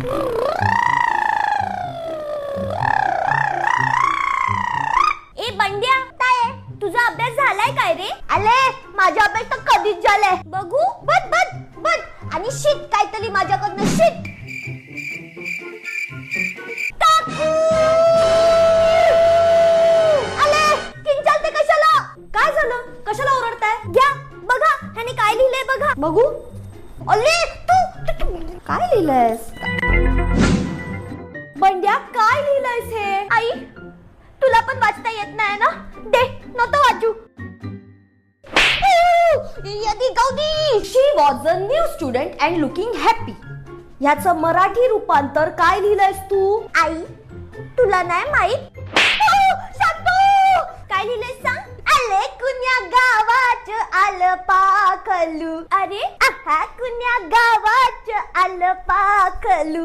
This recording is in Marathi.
ए बंड्या, काय तुझा अभ्यास झालाय काय रे? अले माझा अभ्यास तर कधीच झालाय. बघू. बद बद बद आणि शिट काहीतरी माझ्याकडनं शिट. काकू अले किंचालते कशाला? काय झालं? कशाला ओरडताय? घ्या बघा ह्याने काय लिहिलंय बघा. बघू. अले तू काय लिहिलंयस? बंड्या काय लिहिलंयस हे? आई तुला पण वाचता येत नाही ना? दे नको वाचू. यदी गौदी she was a new student and looking happy. याचं मराठी रूपांतर काय लिहिलंयस तू? आई तुला नाही माहित? शांतू काय लिहिलंयस सांग? आले कुण्या गावाचं आलं पाखलू. अरे आहा कुण्या गावाचं आलं पाखलू.